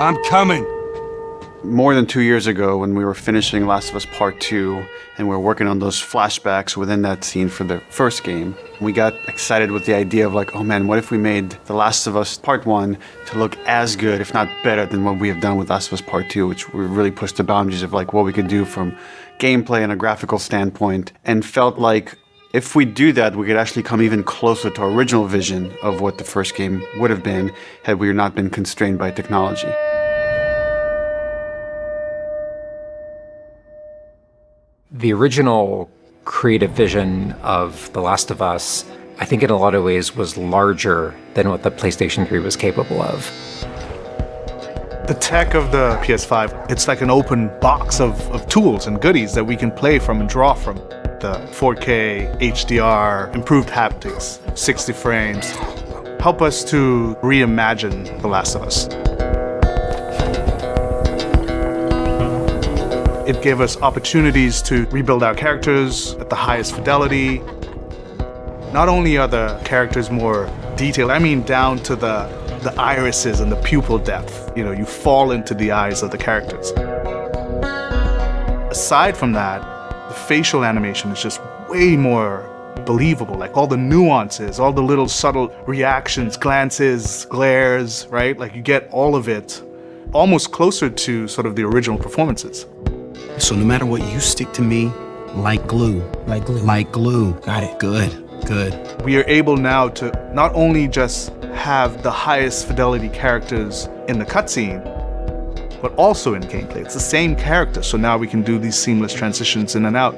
I'm coming. More than 2 years ago, when we were finishing Last of Us Part 2, and we were working on those flashbacks within that scene for the first game, we got excited with the idea of like, oh man, what if we made The Last of Us Part 1 to look as good, if not better, than what we have done with Last of Us Part 2, which we really pushed the boundaries of like what we could do from gameplay and a graphical standpoint, and felt like if we do that, we could actually come even closer to our original vision of what the first game would have been had we not been constrained by technology. The original creative vision of The Last of Us, I think in a lot of ways was larger than what the PlayStation 3 was capable of. The tech of the PS5, it's like an open box of tools and goodies that we can play from and draw from. The 4K, HDR, improved haptics, 60 frames, help us to reimagine The Last of Us. It gave us opportunities to rebuild our characters at the highest fidelity. Not only are the characters more detailed, I mean down to the irises and the pupil depth. You know, you fall into the eyes of the characters. Aside from that, the facial animation is just way more believable. Like all the nuances, all the little subtle reactions, glances, glares, right? Like you get all of it almost closer to sort of the original performances. So no matter what, you stick to me like glue. Like glue. Like glue. Got it. Good. We are able now to not only just have the highest fidelity characters in the cutscene, but also in gameplay. It's the same character, so now we can do these seamless transitions in and out.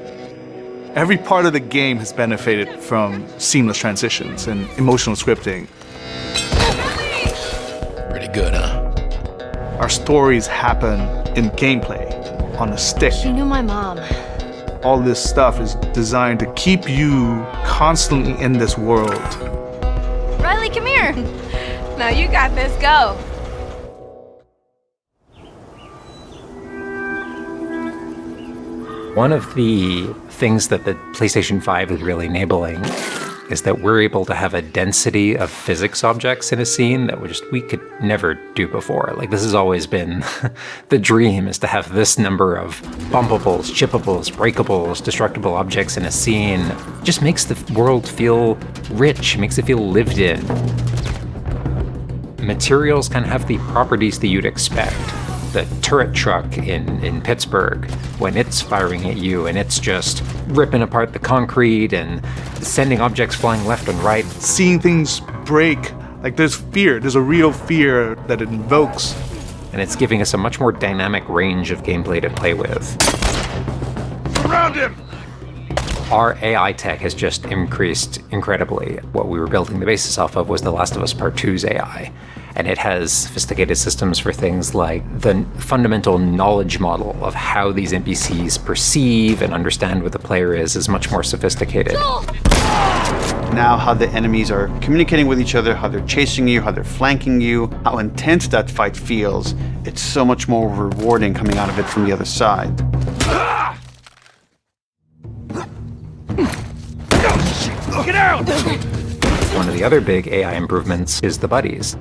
Every part of the game has benefited from seamless transitions and emotional scripting. Pretty good, huh? Our stories happen in gameplay, on a stick. She knew my mom. All this stuff is designed to keep you constantly in this world. Riley, come here. Now you got this, go. One of the things that the PlayStation 5 is really enabling is that we're able to have a density of physics objects in a scene that we could never do before. Like, this has always been the dream, is to have this number of bumpables, chippables, breakables, destructible objects in a scene. It just makes the world feel rich, makes it feel lived in. Materials kind of have the properties that you'd expect. The turret truck in Pittsburgh, when it's firing at you and it's just ripping apart the concrete and sending objects flying left and right. Seeing things break, like there's fear, there's a real fear that it invokes. And it's giving us a much more dynamic range of gameplay to play with. Surround him! Our AI tech has just increased incredibly. What we were building the basis off of was The Last of Us Part 2's AI. And it has sophisticated systems for things like the fundamental knowledge model of how these NPCs perceive and understand what the player is much more sophisticated. Now how the enemies are communicating with each other, how they're chasing you, how they're flanking you, how intense that fight feels, it's so much more rewarding coming out of it from the other side. Get out! One of the other big AI improvements is the buddies.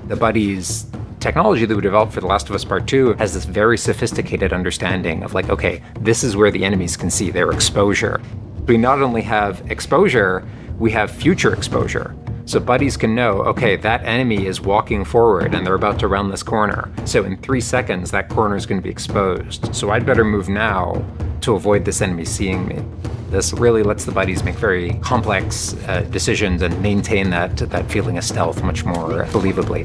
The buddies technology that we developed for The Last of Us Part 2 has this very sophisticated understanding of like, okay, this is where the enemies can see their exposure. We not only have exposure, we have future exposure. So buddies can know, okay, that enemy is walking forward and they're about to round this corner. So in 3 seconds, that corner is going to be exposed. So I'd better move now to avoid this enemy seeing me. This really lets the buddies make very complex decisions and maintain that feeling of stealth much more believably.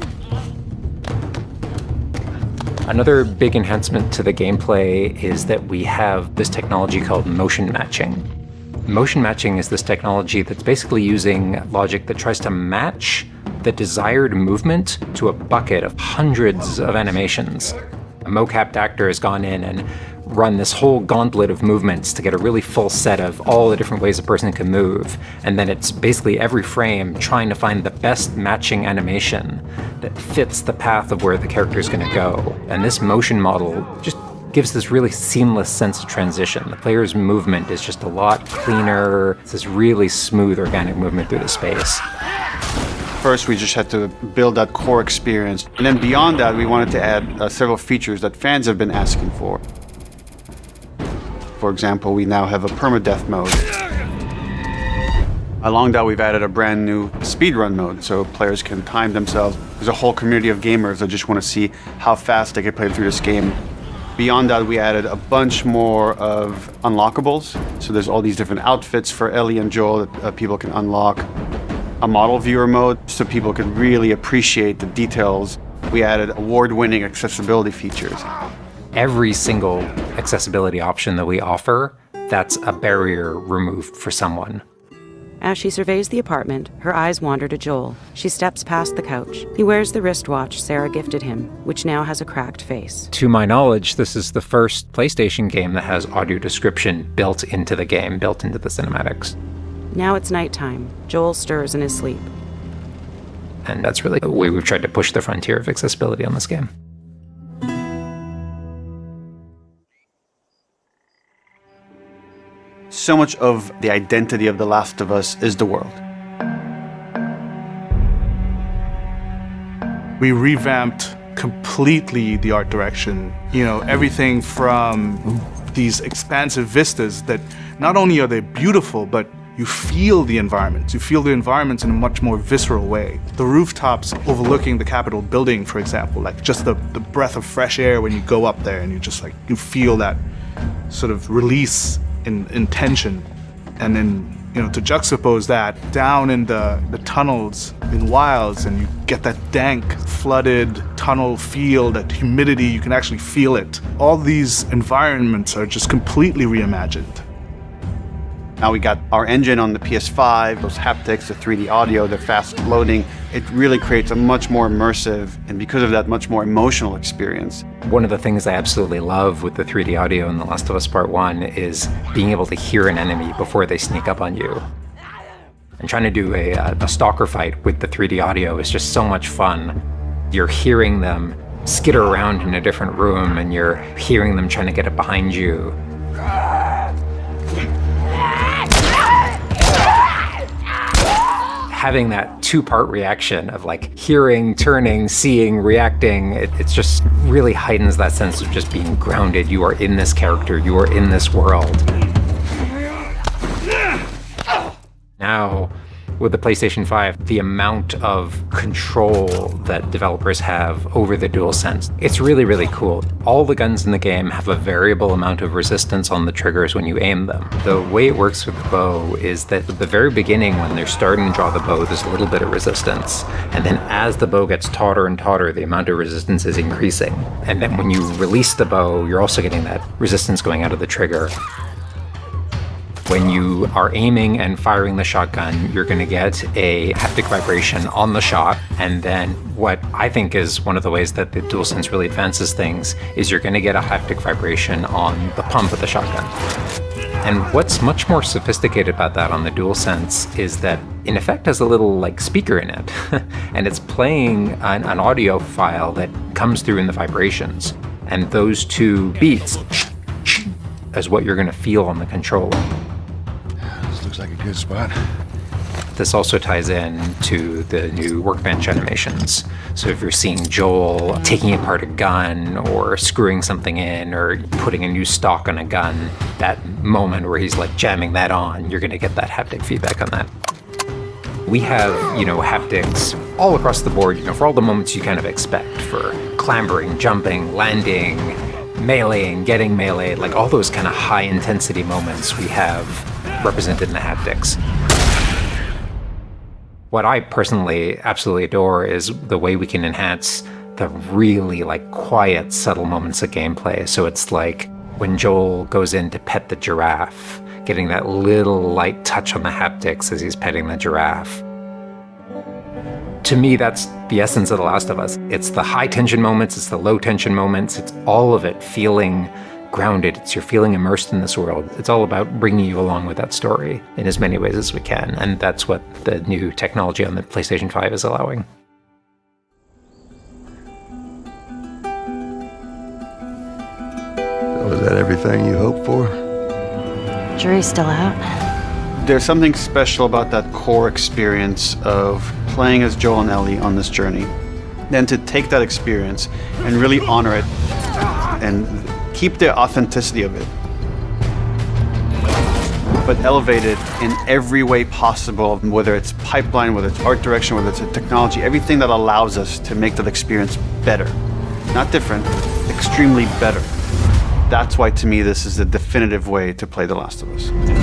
Another big enhancement to the gameplay is that we have this technology called motion matching. Motion matching is this technology that's basically using logic that tries to match the desired movement to a bucket of hundreds of animations. A mocapped actor has gone in and run this whole gauntlet of movements to get a really full set of all the different ways a person can move. And then it's basically every frame trying to find the best matching animation that fits the path of where the character is going to go. And this motion model just gives this really seamless sense of transition. The player's movement is just a lot cleaner. It's this really smooth, organic movement through the space. First, we just had to build that core experience. And then beyond that, we wanted to add several features that fans have been asking for. For example, we now have a permadeath mode. Along that, we've added a brand new speedrun mode, so players can time themselves. There's a whole community of gamers that just want to see how fast they can play through this game. Beyond that, we added a bunch more of unlockables. So there's all these different outfits for Ellie and Joel that people can unlock. A model viewer mode, so people can really appreciate the details. We added award-winning accessibility features. Every single accessibility option that we offer, that's a barrier removed for someone. As she surveys the apartment, her eyes wander to Joel. She steps past the couch. He wears the wristwatch Sarah gifted him, which now has a cracked face. To my knowledge, this is the first PlayStation game that has audio description built into the game, built into the cinematics. Now it's nighttime. Joel stirs in his sleep. And that's really the way we've tried to push the frontier of accessibility on this game. So much of the identity of The Last of Us is the world. We revamped completely the art direction. You know, everything from these expansive vistas that not only are they beautiful, but you feel the environments. You feel the environments in a much more visceral way. The rooftops overlooking the Capitol building, for example, like just the breath of fresh air when you go up there and you just like, you feel that sort of release in tension. And then, you know, to juxtapose that down in the tunnels in Wilds, and you get that dank, flooded tunnel feel, that humidity, you can actually feel it. All these environments are just completely reimagined. Now we got our engine on the PS5, those haptics, the 3D audio, the fast loading. It really creates a much more immersive, and because of that, much more emotional experience. One of the things I absolutely love with the 3D audio in The Last of Us Part 1 is being able to hear an enemy before they sneak up on you. And trying to do a stalker fight with the 3D audio is just so much fun. You're hearing them skitter around in a different room, and you're hearing them trying to get up behind you. Having that two-part reaction of like hearing, turning, seeing, reacting, it just really heightens that sense of just being grounded. You are in this character, you are in this world. Now, with the PlayStation 5, the amount of control that developers have over the DualSense, it's really, really cool. All the guns in the game have a variable amount of resistance on the triggers when you aim them. The way it works with the bow is that at the very beginning, when they're starting to draw the bow, there's a little bit of resistance. And then as the bow gets tauter and tauter, the amount of resistance is increasing. And then when you release the bow, you're also getting that resistance going out of the trigger. When you are aiming and firing the shotgun, you're going to get a haptic vibration on the shot. And then what I think is one of the ways that the DualSense really advances things is you're going to get a haptic vibration on the pump of the shotgun. And what's much more sophisticated about that on the DualSense is that in effect has a little like speaker in it. And it's playing an audio file that comes through in the vibrations. And those two beats is what you're going to feel on the controller. Looks like a good spot. This also ties in to the new workbench animations. So if you're seeing Joel taking apart a gun or screwing something in or putting a new stock on a gun, that moment where he's like jamming that on, you're gonna get that haptic feedback on that. We have, haptics all across the board, for all the moments you kind of expect, for clambering, jumping, landing, meleeing, getting meleeed, like all those kind of high intensity moments we have represented in the haptics. What I personally absolutely adore is the way we can enhance the really quiet, subtle moments of gameplay. So it's like when Joel goes in to pet the giraffe, getting that little light touch on the haptics as he's petting the giraffe. To me, that's the essence of The Last of Us. It's the high tension moments, it's the low tension moments, it's all of it feeling grounded. You're feeling immersed in this world. It's all about bringing you along with that story in as many ways as we can. And that's what the new technology on the PlayStation 5 is allowing. Was that everything you hoped for? Jury's still out. There's something special about that core experience of playing as Joel and Ellie on this journey, then to take that experience and really honor it and keep the authenticity of it, but elevate it in every way possible, whether it's pipeline, whether it's art direction, whether it's a technology, everything that allows us to make that experience better. Not different, extremely better. That's why, to me, this is the definitive way to play The Last of Us.